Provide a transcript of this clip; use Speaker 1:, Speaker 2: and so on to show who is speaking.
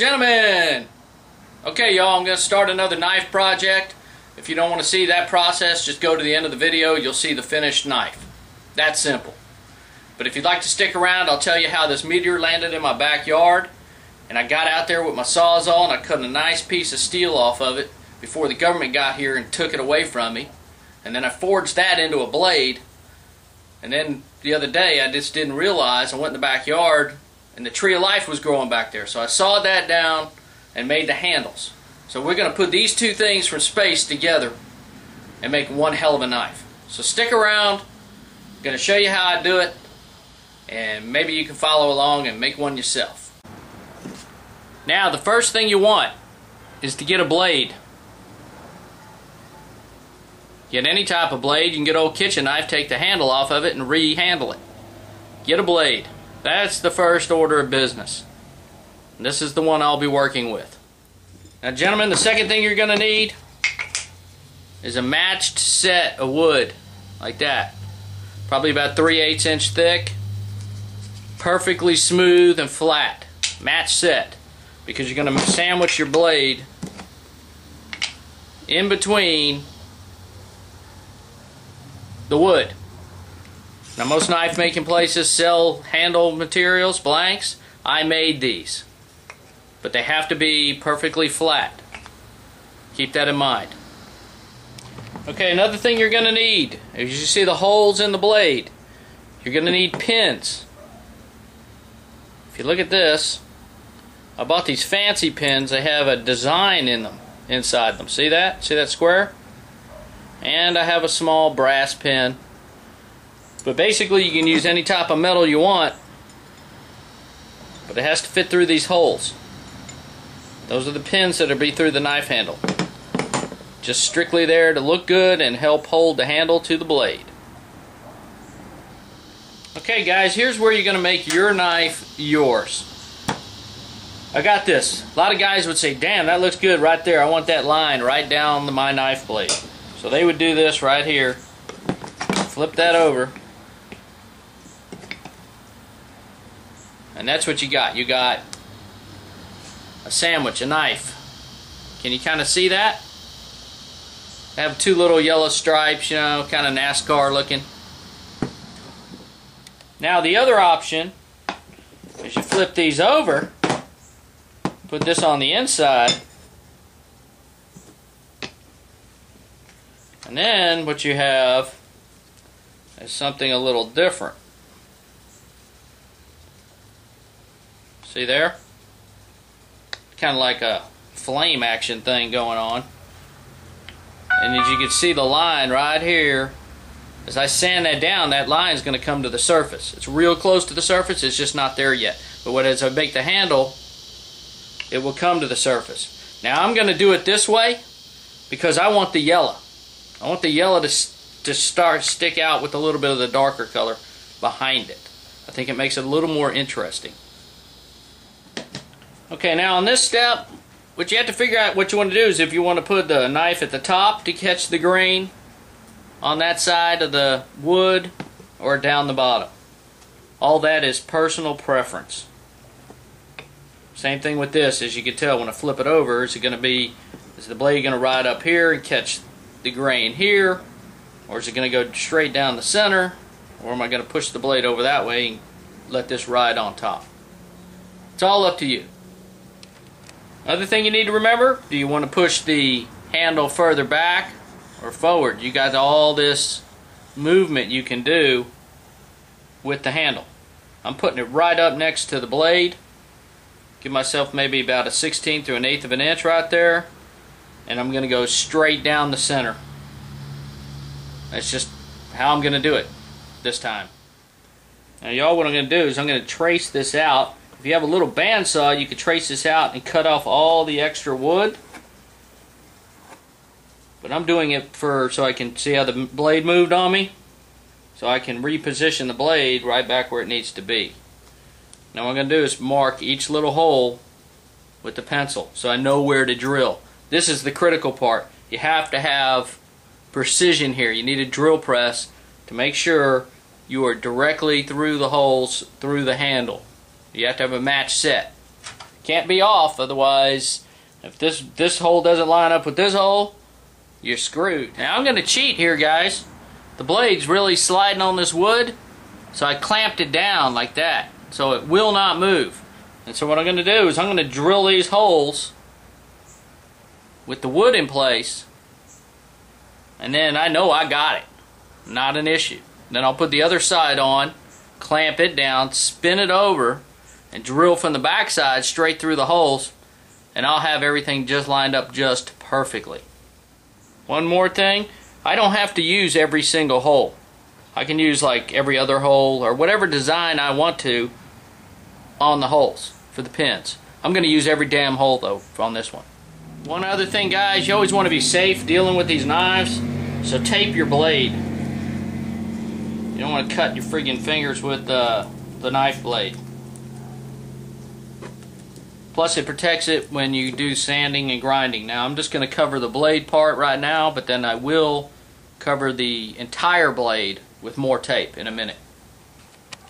Speaker 1: Gentlemen! Okay, y'all, I'm going to start another knife project. If you don't want to see that process, just go to the end of the video. You'll see the finished knife. That's simple. But if you'd like to stick around, I'll tell you how this meteor landed in my backyard. And I got out there with my Sawzall and I cut a nice piece of steel off of it before the government got here and took it away from me. And then I forged that into a blade. And then the other day I just didn't realize, I went in the backyard and the tree of life was growing back there. So I sawed that down and made the handles. So we're going to put these two things from space together and make one hell of a knife. So stick around. I'm going to show you how I do it, and maybe you can follow along and make one yourself. Now the first thing you want is to get a blade. Get any type of blade. You can get an old kitchen knife, take the handle off of it and re-handle it. Get a blade. That's the first order of business. And this is the one I'll be working with. Now gentlemen, the second thing you're going to need is a matched set of wood, like that. Probably about 3/8 inch thick, perfectly smooth and flat. Matched set, because you're going to sandwich your blade in between the wood. Now most knife making places sell handle materials, blanks. I made these, but they have to be perfectly flat. Keep that in mind. Okay, another thing you're going to need, as you see the holes in the blade, you're going to need pins. If you look at this, I bought these fancy pins. They have a design in them, inside them. See that? See that square? And I have a small brass pin. But basically you can use any type of metal you want, but it has to fit through these holes. Those are the pins that will be through the knife handle. Just strictly there to look good and help hold the handle to the blade. Okay guys, here's where you're going to make your knife yours. I got this. A lot of guys would say, damn, that looks good right there. I want that line right down my knife blade. So they would do this right here. Flip that over. And that's what you got. You got a sandwich, a knife. Can you kind of see that? I have two little yellow stripes, you know, kind of NASCAR looking. Now the other option is you flip these over, put this on the inside, and then what you have is something a little different. See there? Kind of like a flame action thing going on. And as you can see the line right here, as I sand that down, that line is going to come to the surface. It's real close to the surface, it's just not there yet. But as I make the handle, it will come to the surface. Now I'm going to do it this way because I want the yellow. I want the yellow to stick out with a little bit of the darker color behind it. I think it makes it a little more interesting. Okay, now on this step, what you have to figure out what you want to do is if you want to put the knife at the top to catch the grain on that side of the wood or down the bottom. All that is personal preference. Same thing with this. As you can tell when I flip it over, is the blade going to ride up here and catch the grain here, or is it going to go straight down the center, or am I going to push the blade over that way and let this ride on top? It's all up to you. Other thing you need to remember, do you want to push the handle further back or forward? You got all this movement you can do with the handle. I'm putting it right up next to the blade. Give myself maybe about a 1/16 to 1/8 of an inch right there, and I'm going to go straight down the center. That's just how I'm going to do it this time. Now y'all, what I'm going to do is I'm going to trace this out. If you have a little bandsaw, you could trace this out and cut off all the extra wood. But I'm doing it so I can see how the blade moved on me. So I can reposition the blade right back where it needs to be. Now what I'm going to do is mark each little hole with the pencil so I know where to drill. This is the critical part. You have to have precision here. You need a drill press to make sure you are directly through the holes through the handle. You have to have a match set. Can't be off, otherwise if this hole doesn't line up with this hole, you're screwed. Now I'm going to cheat here, guys. The blade's really sliding on this wood, so I clamped it down like that so it will not move. And so what I'm going to do is I'm going to drill these holes with the wood in place, and then I know I got it. Not an issue. Then I'll put the other side on, clamp it down, spin it over, and drill from the back side straight through the holes, and I'll have everything just lined up just perfectly. One more thing, I don't have to use every single hole. I can use like every other hole or whatever design I want to on the holes for the pins. I'm going to use every damn hole though on this one. One other thing, guys, you always want to be safe dealing with these knives, so tape your blade. You don't want to cut your friggin' fingers with the knife blade. Plus it protects it when you do sanding and grinding. Now I'm just going to cover the blade part right now, but then I will cover the entire blade with more tape in a minute.